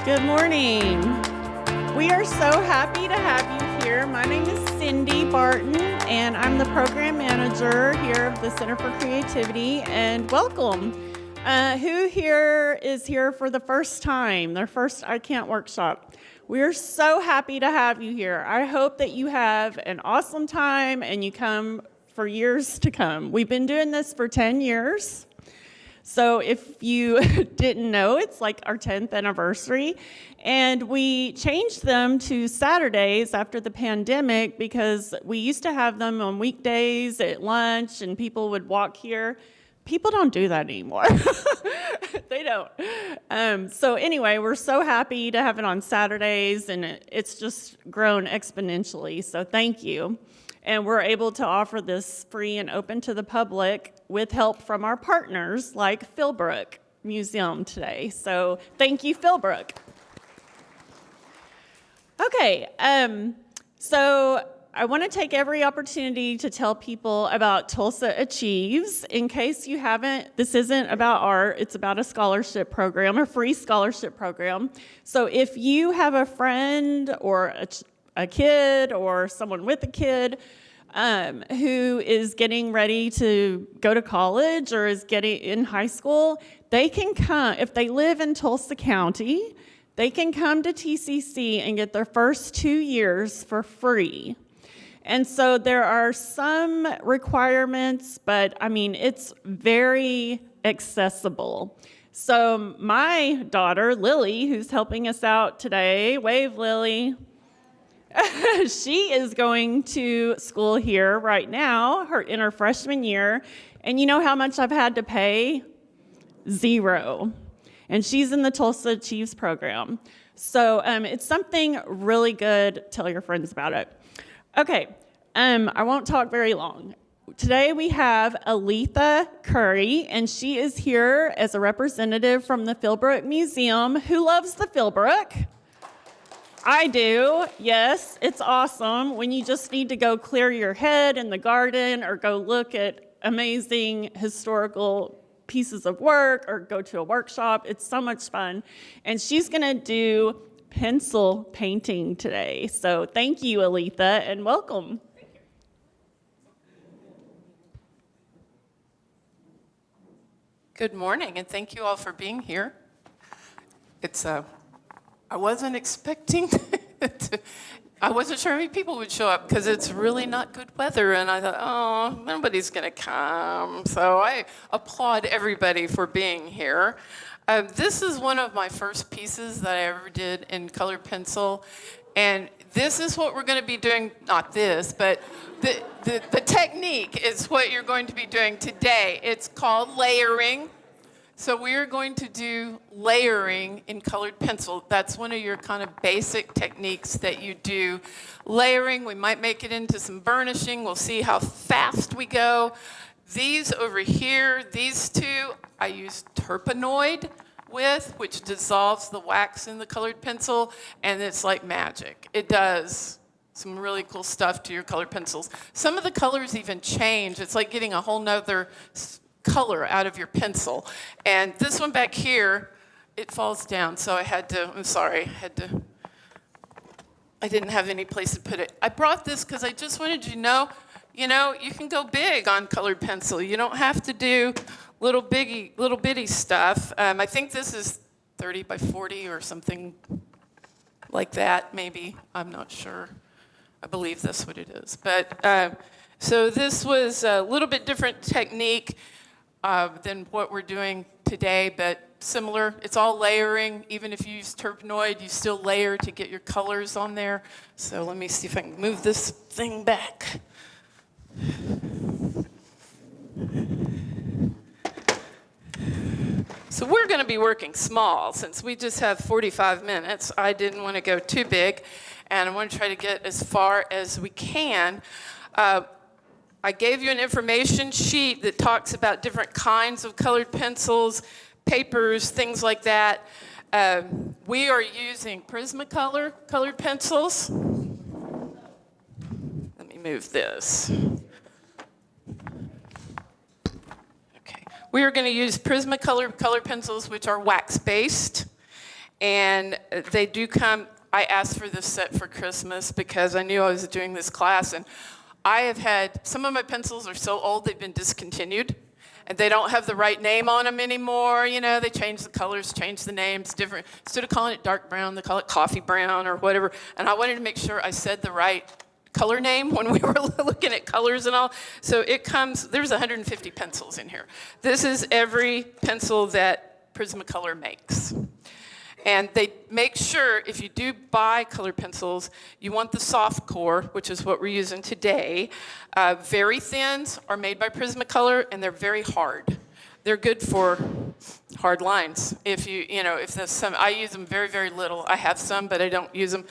Good morning. We are so happy to have you here. My name is Cindy Barton, and I'm the program manager here of the Center for Creativity, and welcome. Who here is here for the first time, their first I Can't workshop? We're so happy to have you here. I hope that you have an awesome time and you come for years to come. We've been doing this for 10 years. So if you didn't know, it's like our 10th anniversary. And we changed them to Saturdays after the pandemic because we used to have them on weekdays at lunch and people would walk here. People don't do that anymore. They don't. So anyway, we're so happy to have it on Saturdays, and it's just grown exponentially. So thank you. And we're able to offer this free and open to the public with help from our partners like Philbrook Museum today. So thank you, Philbrook. Okay, so I want to take every opportunity to tell people about Tulsa Achieves. In case you haven't, this isn't about art, it's about a scholarship program, a free scholarship program. So if you have a friend or a kid or someone with a kid who is getting ready to go to college or is getting in high school, they can come, if they live in Tulsa County, they can come to TCC and get their first 2 years for free. And so there are some requirements, but I mean, it's very accessible. So my daughter, Lily, who's helping us out today, wave Lily, she is going to school here right now, in her freshman year. And you know how much I've had to pay? $0. And she's in the Tulsa Achieves program. So it's something really good. Tell your friends about it. Okay, I won't talk very long. Today we have Aletha Curry, and she is here as a representative from the Philbrook Museum. Who loves the Philbrook? I do, yes, it's awesome when you just need to go clear your head in the garden or go look at amazing historical pieces of work or go to a workshop. It's so much fun. And she's going to do pencil painting today. So thank you, Aletha, and welcome. Thank you. Good morning, and thank you all for being here. I wasn't expecting I wasn't sure how many people would show up because it's really not good weather, and I thought, oh, nobody's going to come. So I applaud everybody for being here. This is one of my first pieces that I ever did in colored pencil, and this is what we're going to be doing, not this, but the technique is what you're going to be doing today. It's called layering. So we are going to do layering in colored pencil. That's one of your kind of basic techniques that you do. Layering, we might make it into some burnishing. We'll see how fast we go. These over here, these two, I use Turpenoid with, which dissolves the wax in the colored pencil, and it's like magic. It does some really cool stuff to your colored pencils. Some of the colors even change. It's like getting a whole nother color out of your pencil. And this one back here, it falls down, so I didn't have any place to put it. I brought this because I just wanted you to know, you can go big on colored pencil. You don't have to do little bitty stuff. I think this is 30 by 40 or something like that, maybe. I'm not sure. I believe that's what it is. But so this was a little bit different technique than what we're doing today, but similar. It's all layering. Even if you use Turpenoid, you still layer to get your colors on there. So let me see if I can move this thing back. So we're going to be working small. Since we just have 45 minutes, I didn't want to go too big, and I want to try to get as far as we can. I gave you an information sheet that talks about different kinds of colored pencils, papers, things like that. We are using Prismacolor colored pencils. Let me move this. Okay. We are going to use Prismacolor colored pencils, which are wax-based. And they do come. I asked for this set for Christmas because I knew I was doing this class, and I have had, some of my pencils are so old they've been discontinued, and they don't have the right name on them anymore. You know, they change the colors, change the names, different. Instead of calling it dark brown, they call it coffee brown or whatever. And I wanted to make sure I said the right color name when we were looking at colors and all. So it comes, there's 150 pencils in here. This is every pencil that Prismacolor makes. And they make sure, if you do buy colored pencils, you want the soft core, which is what we're using today. Very thins are made by Prismacolor, and they're very hard. They're good for hard lines. If there's some, I use them very, very little. I have some, but I don't use them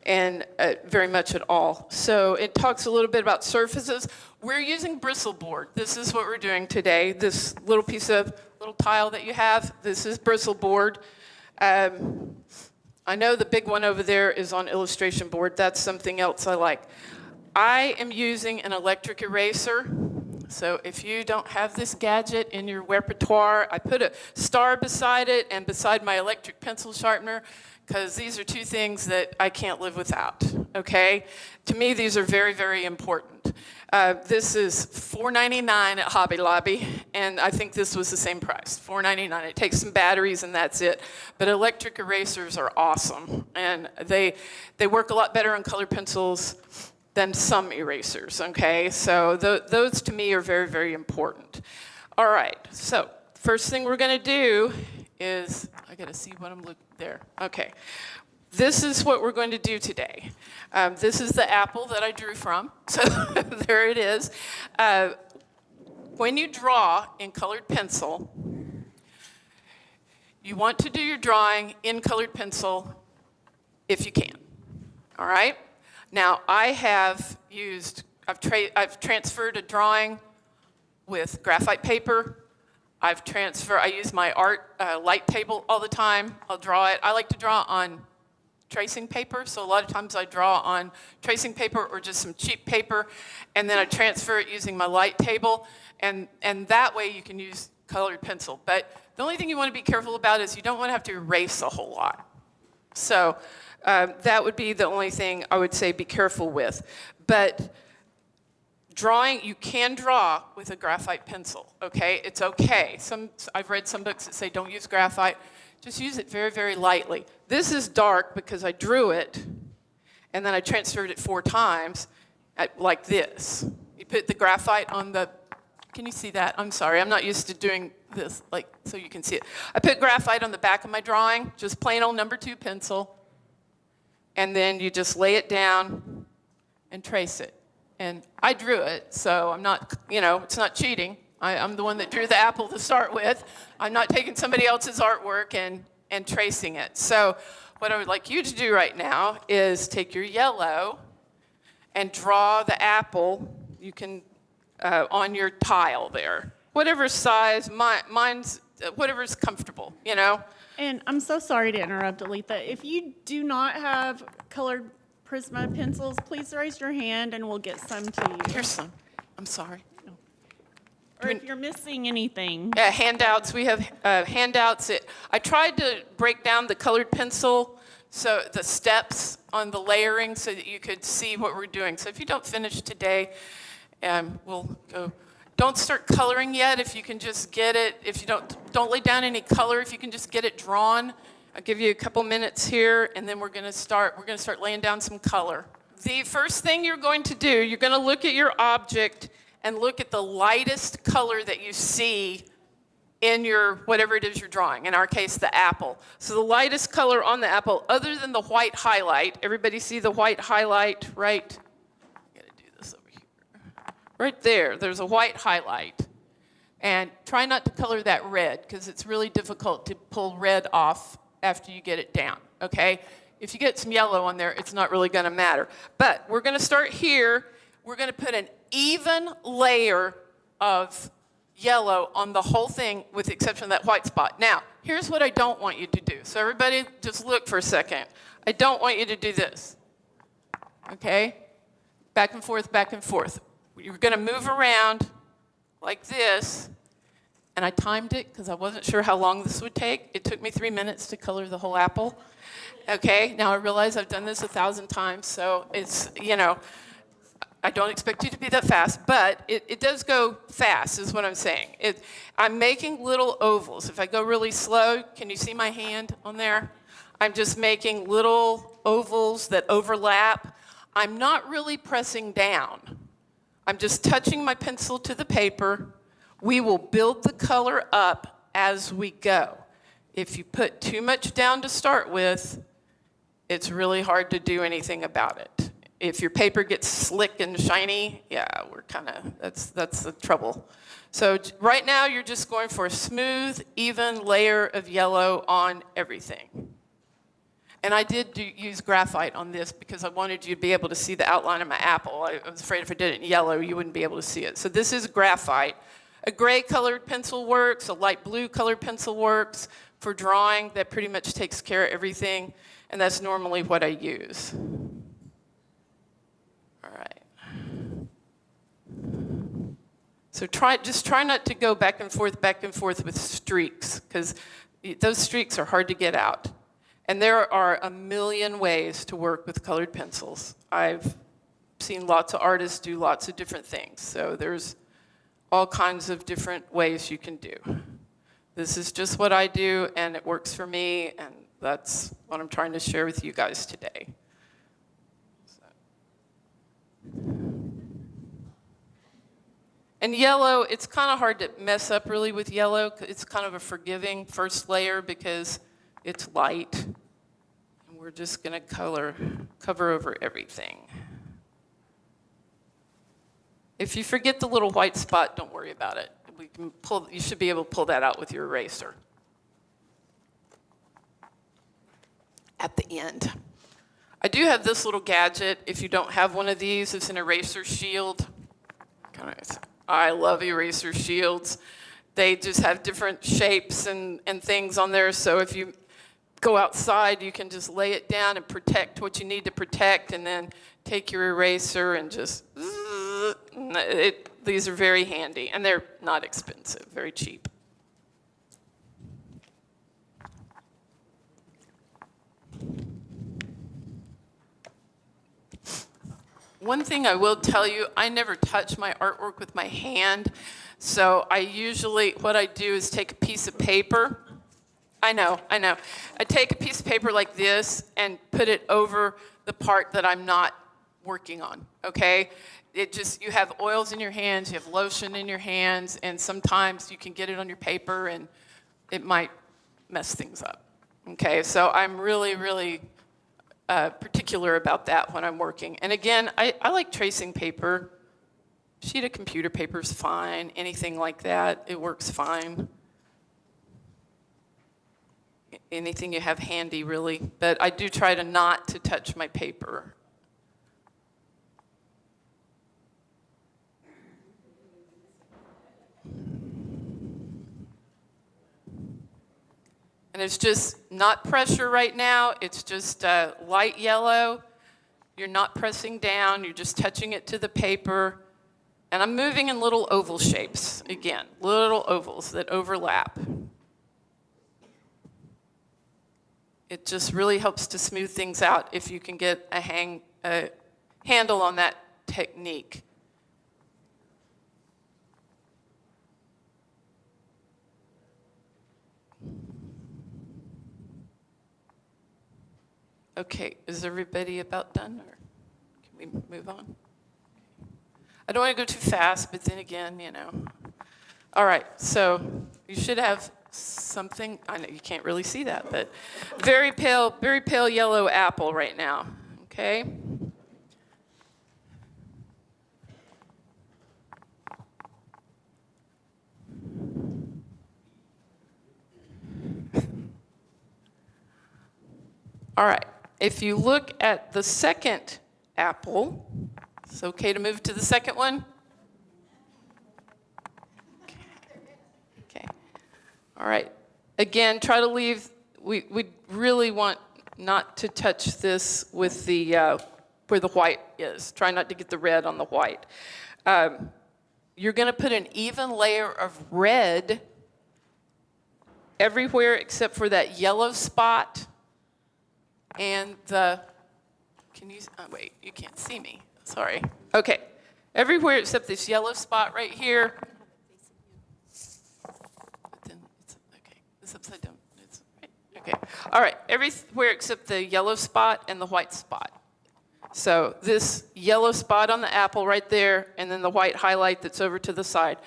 very much at all. So it talks a little bit about surfaces. We're using bristle board. This is what we're doing today. This little piece of little tile that you have, this is bristle board. I know the big one over there is on illustration board. That's something else I like. I am using an electric eraser. So if you don't have this gadget in your repertoire, I put a star beside it and beside my electric pencil sharpener, because these are two things that I can't live without, okay? To me, these are very, very important. This is $4.99 at Hobby Lobby, and I think this was the same price, $4.99. It takes some batteries and that's it. But electric erasers are awesome, and they work a lot better on colored pencils than some erasers, okay? So those to me are very, very important. All right, so first thing we're gonna do is, I gotta see what I'm looking there. Okay, this is what we're going to do today. This is the apple that I drew from, so there it is. When you draw in colored pencil, you want to do your drawing in colored pencil if you can, all right? Now, I've transferred a drawing with graphite paper. I use my art light table all the time. I'll draw it. I like to draw on tracing paper, so a lot of times I draw on tracing paper or just some cheap paper, and then I transfer it using my light table, and that way you can use colored pencil. But the only thing you want to be careful about is you don't want to have to erase a whole lot. So that would be the only thing I would say be careful with. But drawing, you can draw with a graphite pencil, okay? It's okay. I've read some books that say don't use graphite. Just use it very, very lightly. This is dark because I drew it, and then I transferred it 4 times, like this. You put the graphite on the, can you see that? I'm sorry, I'm not used to doing this, like, so you can see it. I put graphite on the back of my drawing, just plain old number 2 pencil, and then you just lay it down and trace it. And I drew it, so I'm not, it's not cheating. I'm the one that drew the apple to start with. I'm not taking somebody else's artwork and tracing it. So what I would like you to do right now is take your yellow and draw the apple. You can, on your tile there. Whatever size, mine's, whatever's comfortable, And I'm so sorry to interrupt, Aletha. If you do not have colored Prisma pencils, please raise your hand and we'll get some to you. Here's some. I'm sorry. Or if you're missing anything. Yeah, handouts. We have handouts. I tried to break down the colored pencil, so the steps on the layering so that you could see what we're doing. So if you don't finish today, we'll go. Don't start coloring yet if you can just get it. If you don't lay down any color, if you can just get it drawn. I'll give you a couple minutes here, and then we're going to start laying down some color. The first thing you're going to do, you're going to look at your object and look at the lightest color that you see in your, whatever it is you're drawing, in our case, the apple. So the lightest color on the apple, other than the white highlight, everybody see the white highlight, right? I gotta do this over here. Right there, there's a white highlight. And try not to color that red, because it's really difficult to pull red off after you get it down, okay? If you get some yellow on there, it's not really gonna matter. But we're gonna start here. We're gonna put an even layer of yellow on the whole thing with the exception of that white spot. Now, here's what I don't want you to do. So everybody just look for a second. I don't want you to do this, okay? Back and forth, back and forth. You're gonna move around like this, and I timed it because I wasn't sure how long this would take. It took me 3 minutes to color the whole apple. Okay, now I realize I've done this 1,000 times, so it's, I don't expect you to be that fast, but it does go fast, is what I'm saying. I'm making little ovals. If I go really slow, can you see my hand on there? I'm just making little ovals that overlap. I'm not really pressing down. I'm just touching my pencil to the paper. We will build the color up as we go. If you put too much down to start with, it's really hard to do anything about it. If your paper gets slick and shiny, yeah, that's the trouble. So right now you're just going for a smooth, even layer of yellow on everything. And I did use graphite on this because I wanted you to be able to see the outline of my apple. I was afraid if I did it in yellow, you wouldn't be able to see it. So this is graphite. A gray colored pencil works, a light blue colored pencil works. For drawing, that pretty much takes care of everything, and that's normally what I use. All right. So just try not to go back and forth with streaks, because those streaks are hard to get out. And there are a million ways to work with colored pencils. I've seen lots of artists do lots of different things. So there's all kinds of different ways you can do. This is just what I do, and it works for me, and that's what I'm trying to share with you guys today. And yellow, it's kind of hard to mess up really with yellow. It's kind of a forgiving first layer because it's light. And we're just going to cover over everything. If you forget the little white spot, don't worry about it. You should be able to pull that out with your eraser at the end. I do have this little gadget. If you don't have one of these, it's an eraser shield. I love eraser shields. They just have different shapes and things on there. So if you go outside, you can just lay it down and protect what you need to protect, and then take your eraser and just, these are very handy, and they're not expensive, very cheap. One thing I will tell you, I never touch my artwork with my hand. So what I do is take a piece of paper. I know. I take a piece of paper like this and put it over the part that I'm not working on, okay? You have oils in your hands, you have lotion in your hands, and sometimes you can get it on your paper and it might mess things up, okay? So I'm really, really particular about that when I'm working. And again, I like tracing paper. Sheet of computer paper is fine, anything like that, it works fine. Anything you have handy, really. But I do try not to touch my paper. And it's just not pressure right now. It's just light yellow. You're not pressing down. You're just touching it to the paper. And I'm moving in little oval shapes, again, little ovals that overlap. It just really helps to smooth things out if you can get a handle on that technique. Okay, is everybody about done, or can we move on? I don't want to go too fast, but then again, All right, so you should have something. I know you can't really see that, but very pale yellow apple right now, okay? All right, if you look at the second apple, it's okay to move to the second one? Okay. All right. Again, try to leave, we really want not to touch this with the, where the white is. Try not to get the red on the white. You're going to put an even layer of red everywhere except for that yellow spot and wait, you can't see me. Sorry. Okay. Everywhere except this yellow spot right here. But then it's upside down. Okay. All right. Everywhere except the yellow spot and the white spot. So this yellow spot on the apple right there, and then the white highlight that's over to the side.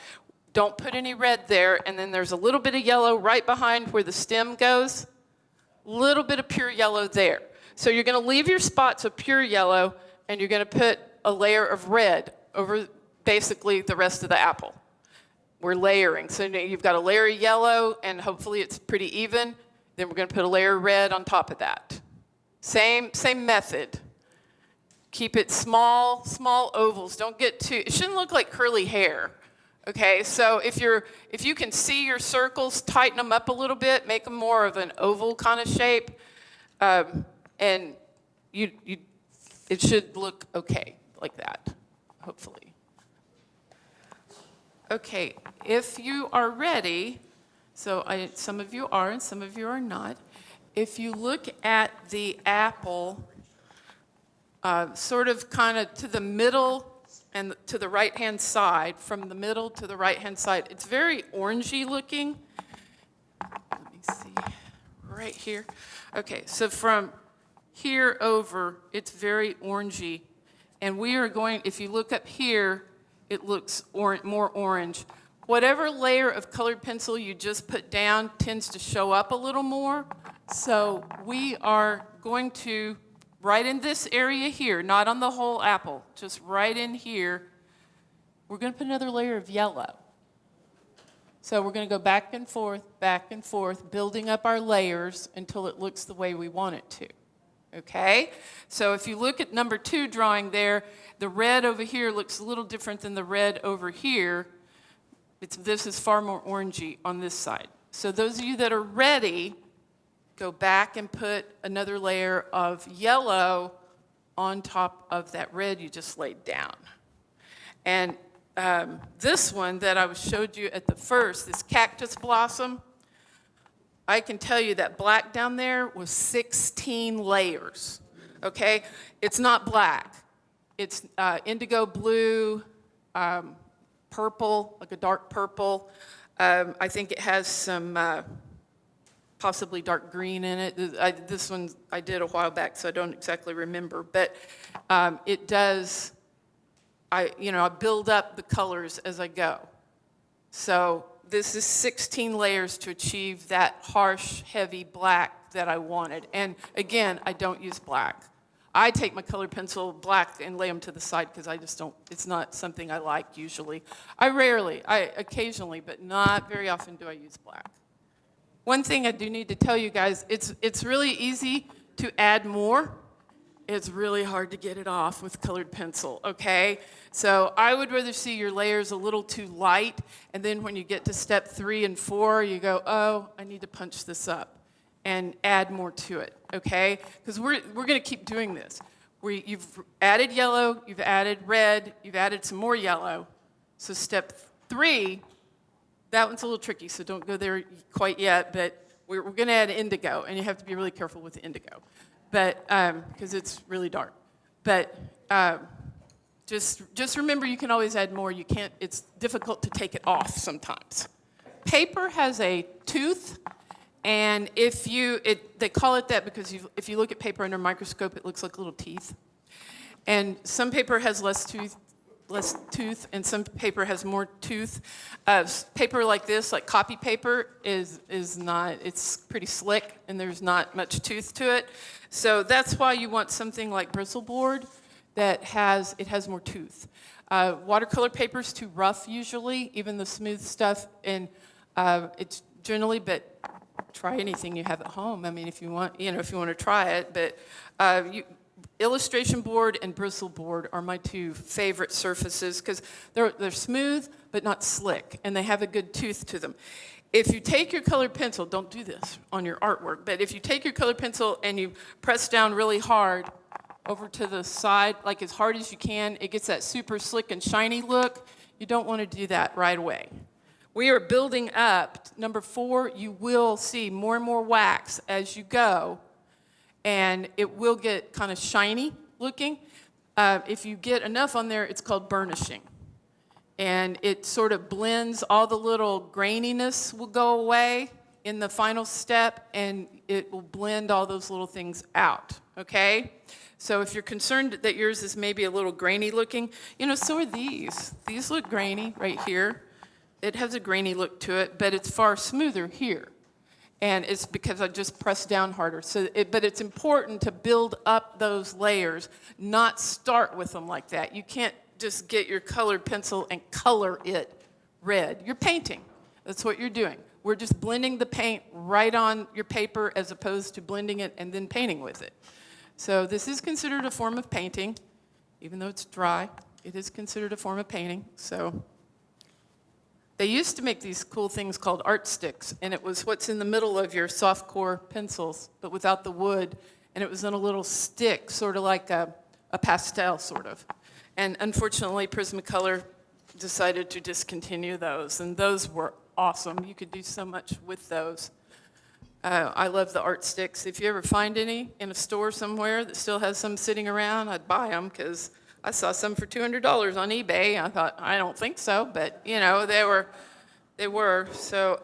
Don't put any red there, and then there's a little bit of yellow right behind where the stem goes. Little bit of pure yellow there. So you're going to leave your spots of pure yellow, and you're going to put a layer of red over basically the rest of the apple. We're layering. So you've got a layer of yellow, and hopefully it's pretty even. Then we're going to put a layer of red on top of that. Same method. Keep it small ovals. Don't get too, it shouldn't look like curly hair. Okay, so if you can see your circles, tighten them up a little bit, make them more of an oval kind of shape, and it should look okay like that, hopefully. Okay, if you are ready, some of you are and some of you are not. If you look at the apple, sort of kind of to the middle and to the right-hand side, from the middle to the right-hand side, it's very orangey looking. Let me see, right here. Okay, so from here over, it's very orangey. And we are going, if you look up here, it looks more orange. Whatever layer of colored pencil you just put down tends to show up a little more. So we are going to, right in this area here, not on the whole apple, just right in here, we're going to put another layer of yellow. So we're going to go back and forth, building up our layers until it looks the way we want it to. Okay? So if you look at number 2 drawing there, the red over here looks a little different than the red over here. This is far more orangey on this side. So those of you that are ready, go back and put another layer of yellow on top of that red you just laid down. And this one that I showed you at the first, this cactus blossom, I can tell you that black down there was 16 layers, okay? It's not black. It's indigo blue, purple, like a dark purple. I think it has some possibly dark green in it. This one I did a while back, so I don't exactly remember. But it does, I build up the colors as I go. So this is 16 layers to achieve that harsh, heavy black that I wanted. And again, I don't use black. I take my colored pencil black and lay them to the side because I just don't, it's not something I like usually. I occasionally, but not very often do I use black. One thing I do need to tell you guys, it's really easy to add more. It's really hard to get it off with colored pencil, okay? So I would rather see your layers a little too light, and then when you get to step 3 and 4, you go, oh, I need to punch this up and add more to it, okay? Because we're going to keep doing this. You've added yellow, you've added red, you've added some more yellow. So step 3, that one's a little tricky, so don't go there quite yet, but we're going to add indigo, and you have to be really careful with the indigo, but because it's really dark. But just remember, you can always add more. You can't. It's difficult to take it off sometimes. Paper has a tooth, and they call it that because if you look at paper under a microscope, it looks like little teeth. And some paper has less tooth, and some paper has more tooth. Paper like this, like copy paper, is not, it's pretty slick, and there's not much tooth to it. So that's why you want something like bristle board that has more tooth. Watercolor paper is too rough usually, even the smooth stuff, and it's generally, but try anything you have at home. I mean, if you want to try it, but illustration board and bristle board are my 2 favorite surfaces because they're smooth but not slick, and they have a good tooth to them. If you take your colored pencil, don't do this on your artwork, but if you take your colored pencil and you press down really hard over to the side, like as hard as you can, it gets that super slick and shiny look. You don't want to do that right away. We are building up. Number 4, you will see more and more wax as you go, and it will get kind of shiny looking. If you get enough on there, it's called burnishing. And it sort of blends, all the little graininess will go away in the final step, and it will blend all those little things out, okay? So if you're concerned that yours is maybe a little grainy looking, so are these. These look grainy right here. It has a grainy look to it, but it's far smoother here. And it's because I just pressed down harder. But it's important to build up those layers, not start with them like that. You can't just get your colored pencil and color it red. You're painting. That's what you're doing. We're just blending the paint right on your paper as opposed to blending it and then painting with it. So this is considered a form of painting. Even though it's dry, it is considered a form of painting. So they used to make these cool things called art sticks, and it was what's in the middle of your soft core pencils, but without the wood, and it was in a little stick, sort of like a pastel, sort of. And unfortunately, Prismacolor decided to discontinue those, and those were awesome. You could do so much with those. I love the art sticks. If you ever find any in a store somewhere that still has some sitting around, I'd buy them, because I saw some for $200 on eBay. I thought, I don't think so, but they were. So,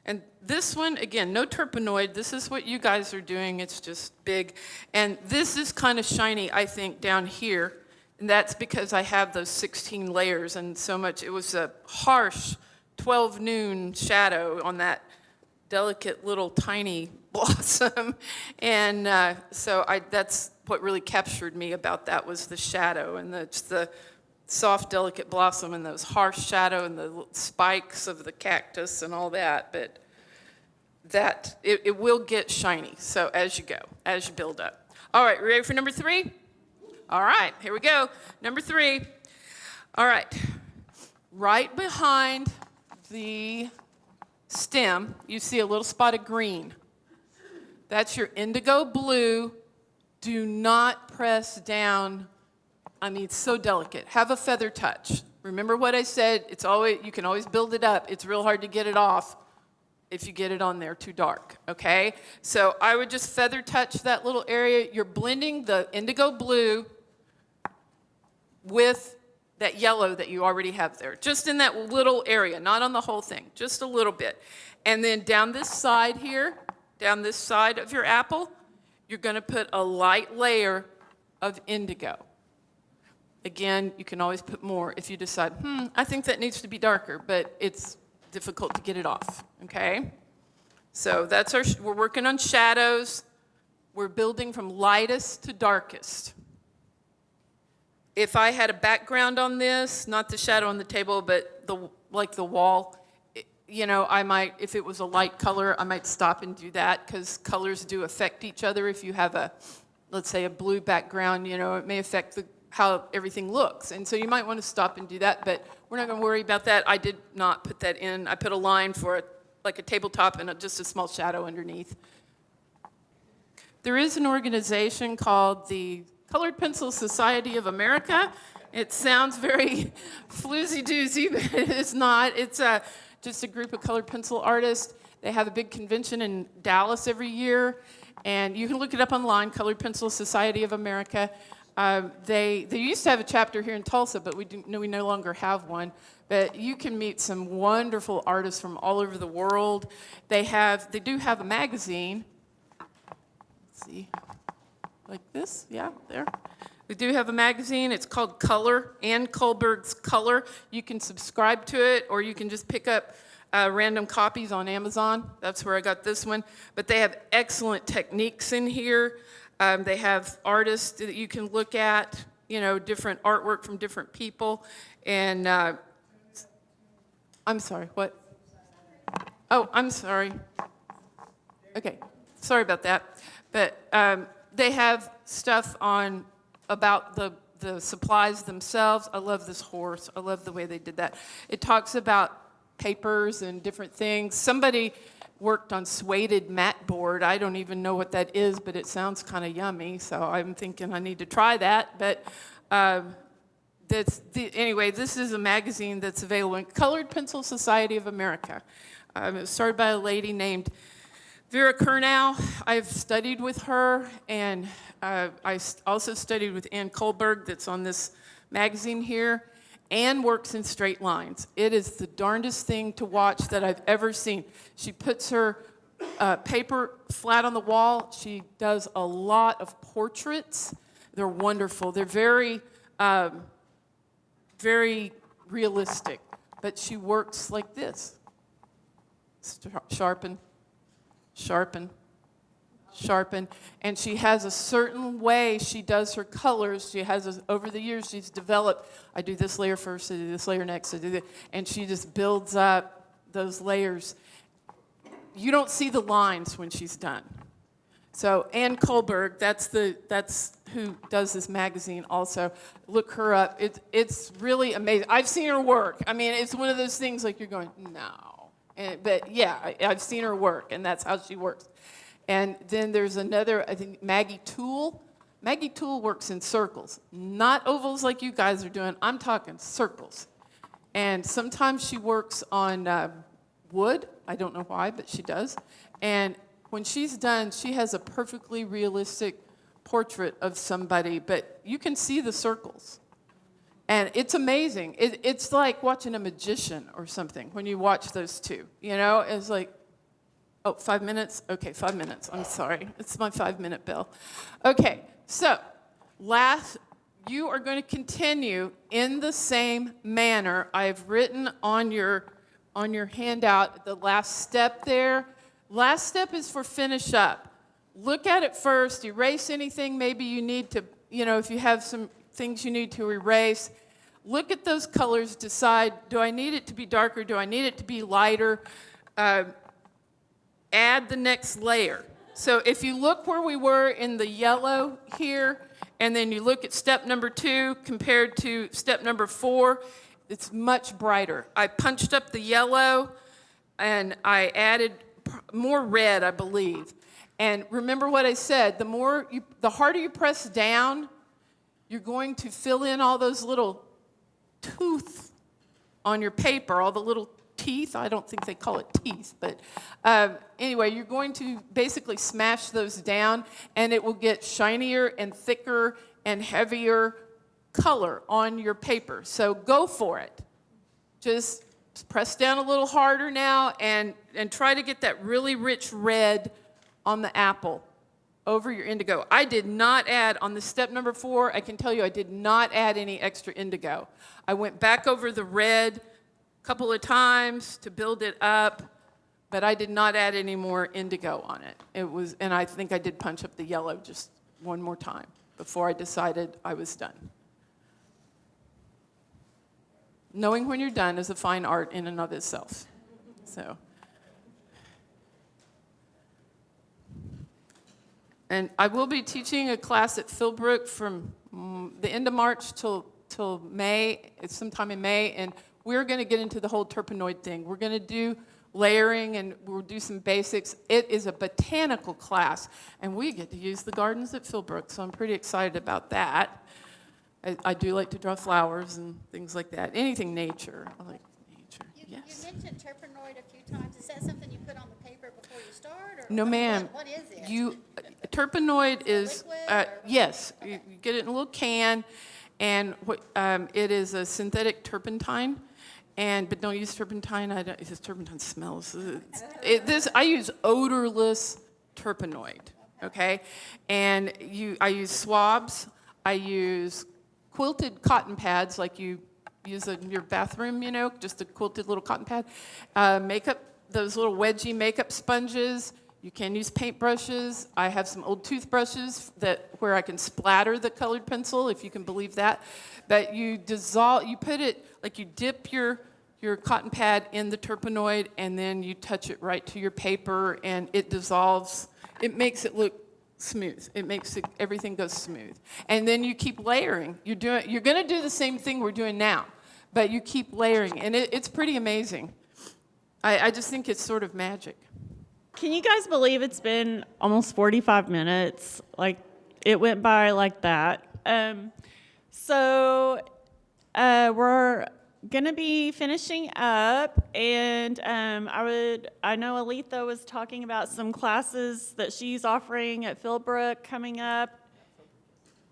and this one, again, no terpenoid. This is what you guys are doing. It's just big. And this is kind of shiny, I think, down here. And that's because I have those 16 layers and so much. It was a harsh 12 noon shadow on that delicate little tiny blossom. And that's what really captured me about that, was the shadow and the soft, delicate blossom and those harsh shadow and the spikes of the cactus and all that. But it will get shiny, so as you go, as you build up. All right, ready for number 3? All right, here we go. Number 3. All right, right behind the stem, you see a little spot of green. That's your indigo blue. Do not press down. I mean, it's so delicate. Have a feather touch. Remember what I said? You can always build it up. It's real hard to get it off if you get it on there too dark, okay? So I would just feather touch that little area. You're blending the indigo blue with that yellow that you already have there, just in that little area, not on the whole thing, just a little bit. And then down this side here, down this side of your apple, you're gonna put a light layer of indigo. Again, you can always put more if you decide, I think that needs to be darker, but it's difficult to get it off, okay? So that's we're working on shadows. We're building from lightest to darkest. If I had a background on this, not the shadow on the table, but the wall, I might, if it was a light color, I might stop and do that, because colors do affect each other. If you have let's say a blue background, it may affect how everything looks. And so you might want to stop and do that, but we're not going to worry about that. I did not put that in. I put a line for like a tabletop and just a small shadow underneath. There is an organization called the Colored Pencil Society of America. It sounds very floozy-doozy, but it's not. It's just a group of colored pencil artists. They have a big convention in Dallas every year, and you can look it up online, Colored Pencil Society of America. They used to have a chapter here in Tulsa, but we no longer have one. But you can meet some wonderful artists from all over the world. They do have a magazine. Let's see, like this, yeah, there. We do have a magazine. It's called Color, Ann Kohlberg's Color. You can subscribe to it, or you can just pick up random copies on Amazon. That's where I got this one. But they have excellent techniques in here. They have artists that you can look at, different artwork from different people. And I'm sorry, what? Oh, I'm sorry. Okay, sorry about that. But they have stuff about the supplies themselves. I love this horse. I love the way they did that. It talks about papers and different things. Somebody worked on suede mat board. I don't even know what that is, but it sounds kind of yummy, so I'm thinking I need to try that. But Anyway, this is a magazine that's available in Colored Pencil Society of America. It was started by a lady named Vera Kurnow. I've studied with her, and also studied with Ann Kohlberg that's on this magazine here. Ann works in straight lines. It is the darndest thing to watch that I've ever seen. She puts her paper flat on the wall. She does a lot of portraits. They're wonderful. They're very, very realistic. But she works like this. Sharpen, sharpen, sharpen. And she has a certain way she does her colors. She has, over the years, she's developed, I do this layer first, I do this layer next, I do this, and she just builds up those layers. You don't see the lines when she's done. So Ann Kohlberg, that's who does this magazine also. Look her up. It's really amazing. I've seen her work. I mean, it's one of those things like you're going, no. But yeah, I've seen her work, and that's how she works. And then there's another, I think, Maggie Toole. Maggie Toole works in circles, not ovals like you guys are doing. I'm talking circles. And sometimes she works on wood. I don't know why, but she does. And when she's done, she has a perfectly realistic portrait of somebody, but you can see the circles. And it's amazing. It's like watching a magician or something when you watch those two. You know, it's like, oh, 5 minutes? Okay, 5 minutes. I'm sorry. It's my 5-minute bell. Okay, so you are going to continue in the same manner. I've written on your handout the last step there. Last step is for finish up. Look at it first, erase anything maybe you need to, if you have some things you need to erase. Look at those colors, decide, do I need it to be darker, do I need it to be lighter? Add the next layer. So if you look where we were in the yellow here, and then you look at step number 2 compared to step number 4, it's much brighter. I punched up the yellow, and I added more red, I believe. And remember what I said, the harder you press down, you're going to fill in all those little tooth on your paper, all the little teeth. I don't think they call it teeth, but anyway, you're going to basically smash those down, and it will get shinier and thicker and heavier color on your paper. So go for it. Just press down a little harder now and try to get that really rich red on the apple over your indigo. I did not add, on the step number 4, I can tell you I did not add any extra indigo. I went back over the red a couple of times to build it up, but I did not add any more indigo on it. And I think I did punch up the yellow just one more time before I decided I was done. Knowing when you're done is a fine art in and of itself. So. And I will be teaching a class at Philbrook from the end of March till May. It's sometime in May, and we're going to get into the whole terpenoid thing. We're going to do layering, and we'll do some basics. It is a botanical class, and we get to use the gardens at Philbrook, so I'm pretty excited about that. I do like to draw flowers and things like that. Anything nature. I like nature. Yes. You mentioned terpenoid a few times. Is that something you put on the paper before you start? Or no, ma'am. What is it? Terpenoid is, liquid, yes, you get it in a little can, and it is a synthetic turpentine. But don't use turpentine. Because turpentine smells. I use odorless terpenoid. Okay, and I use swabs. I use quilted cotton pads like you use in your bathroom, just a quilted little cotton pad. Those little wedgie makeup sponges. You can use paintbrushes. I have some old toothbrushes where I can splatter the colored pencil, if you can believe that. But you put it, like you dip your cotton pad in the terpenoid, and then you touch it right to your paper, and it dissolves. It makes it look smooth. It makes everything go smooth. And then you keep layering. You're going to do the same thing we're doing now, but you keep layering, and it's pretty amazing. I just think it's sort of magic. Can you guys believe it's been almost 45 minutes? Like, it went by like that. So We're gonna be finishing up, and I know Aletha was talking about some classes that she's offering at Philbrook coming up,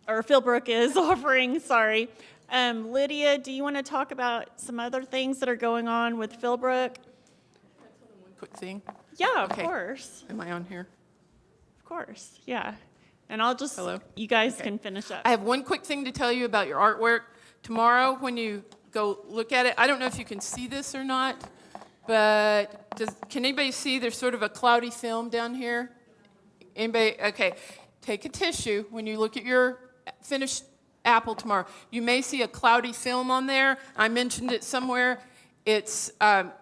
or Philbrook is offering, sorry. Lydia, do you want to talk about some other things that are going on with Philbrook? One quick thing. Yeah, of Okay. course. Am I on here? Of course, yeah. And I'll just, Hello? you guys Okay. can finish up. I have one quick thing to tell you about your artwork. Tomorrow, when you go look at it, I don't know if you can see this or not, but can anybody see there's sort of a cloudy film down here? Anybody? Okay. Take a tissue when you look at your finished apple tomorrow. You may see a cloudy film on there. I mentioned it somewhere. It's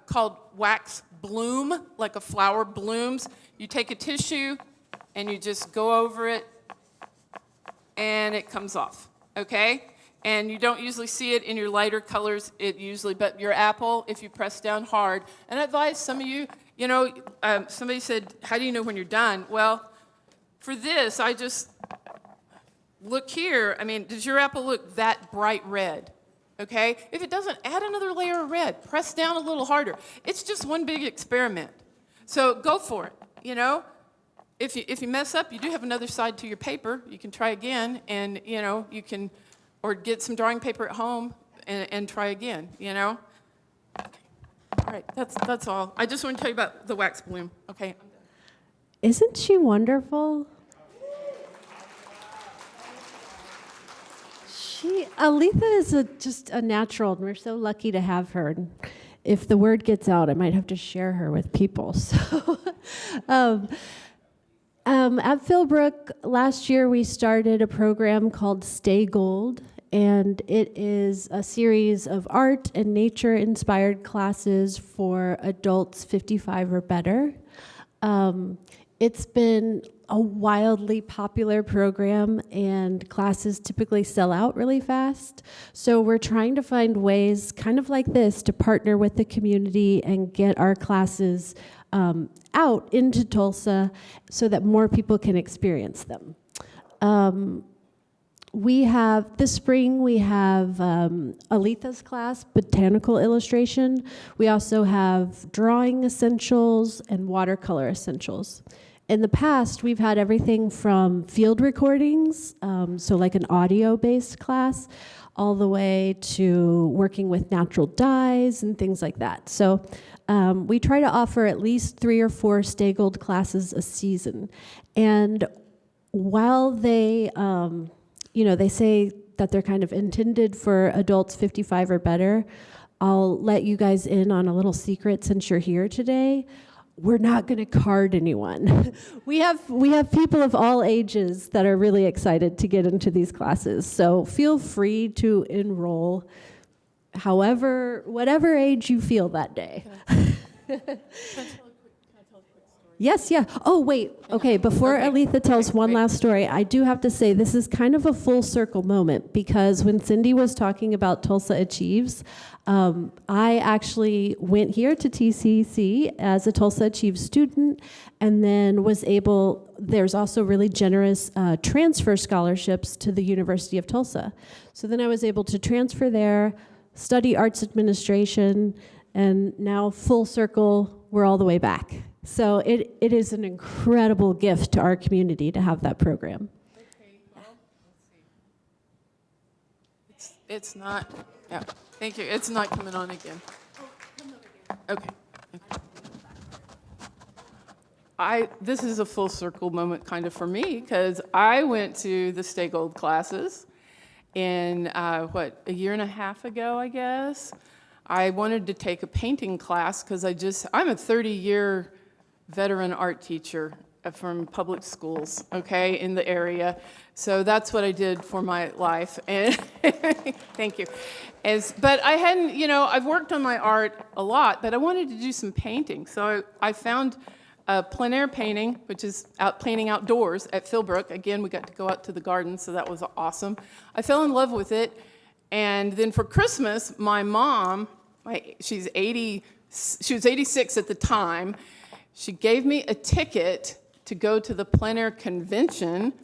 called wax bloom, like a flower blooms. You take a tissue and you just go over it and it comes off, okay? And you don't usually see it in your lighter colors, but your apple, if you press down hard, and I advise some of you, somebody said, how do you know when you're done? Well, for this, I just look here. I mean, does your apple look that bright red? Okay? If it doesn't, add another layer of red. Press down a little harder. It's just one big experiment. So go for it, If you mess up, you do have another side to your paper. You can try again, and, you can, or get some drawing paper at home and try again, Okay. All right, that's all. I just want to tell you about the wax bloom, okay? Isn't she wonderful? Aletha is just a natural, and we're so lucky to have her. And if the word gets out, I might have to share her with people. So, at Philbrook, last year we started a program called Stay Gold, and it is a series of art and nature-inspired classes for adults 55 or better. It's been a wildly popular program, and classes typically sell out really fast. So we're trying to find ways, kind of like this, to partner with the community and get our classes out into Tulsa so that more people can experience them. This spring, we have Aletha's class, Botanical Illustration. We also have Drawing Essentials and Watercolor Essentials. In the past, we've had everything from field recordings, so like an audio-based class, all the way to working with natural dyes and things like that. So we try to offer at least 3 or 4 Stay Gold classes a season. And while they say that they're kind of intended for adults 55 or better, I'll let you guys in on a little secret since you're here today. We're not going to card anyone. we have people of all ages that are really excited to get into these classes. So feel free to enroll whatever age you feel that day. Yes, yeah. Oh, wait. Okay, before Aletha tells one last story, I do have to say this is kind of a full circle moment, because when Cindy was talking about Tulsa Achieves, I actually went here to TCC as a Tulsa Achieves student, and then there's also really generous transfer scholarships to the University of Tulsa. So then I was able to transfer there, study arts administration, and now full circle, we're all the way back. So it is an incredible gift to our community to have that program. Okay, well, let's see. It's not, yeah, thank you. It's not coming on again. Okay. This is a full circle moment kind of for me, because I went to the Stay Gold classes in, a year and a half ago, I guess. I wanted to take a painting class because I'm a 30-year veteran art teacher from public schools, okay, in the area. So that's what I did for my life. And thank you. But I hadn't, I've worked on my art a lot, but I wanted to do some painting. So I found plein air painting, which is painting outdoors at Philbrook. Again, we got to go out to the garden, so that was awesome. I fell in love with it. And then for Christmas, my mom, she was 86 at the time, she gave me a ticket to go to the plein air convention,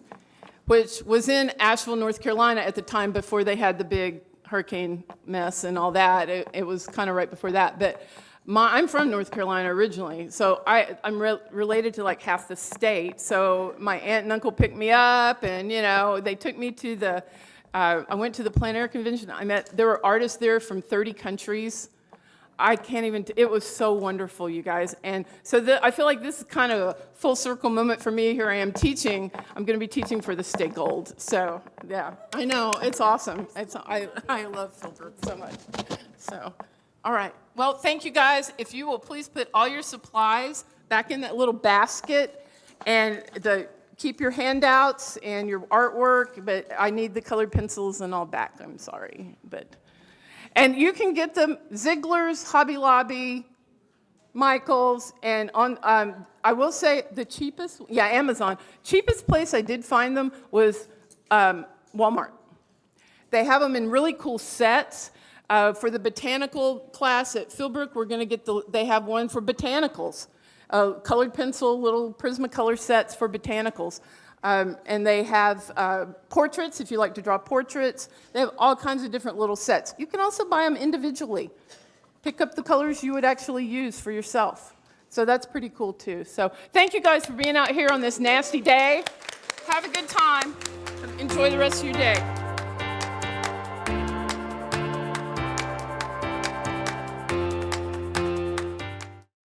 which was in Asheville, North Carolina at the time before they had the big hurricane mess and all that. It was kind of right before that. But I'm from North Carolina originally, so I'm related to like half the state. So my aunt and uncle picked me up, and they took me to the. I went to the plein air convention. There were artists there from 30 countries. I can't even. It was so wonderful, you guys. And so I feel like this is kind of a full circle moment for me. Here I am teaching. I'm going to be teaching for the State Gold. So yeah, I know it's awesome. I love Philbrook so much. So. All right. Well, thank you guys. If you will please put all your supplies back in that little basket, and keep your handouts and your artwork, but I need the colored pencils and all back. I'm sorry. And you can get them Ziegler's, Hobby Lobby, Michael's, and I will say the cheapest, Amazon. Cheapest place I did find them was Walmart. They have them in really cool sets. For the botanical class at Philbrook, we're going to get they have one for botanicals, colored pencil, little Prismacolor sets for botanicals. And they have portraits, if you like to draw portraits. They have all kinds of different little sets. You can also buy them individually. Pick up the colors you would actually use for yourself. So that's pretty cool, too. So thank you guys for being out here on this nasty day. Have a good time. Enjoy the rest of your day.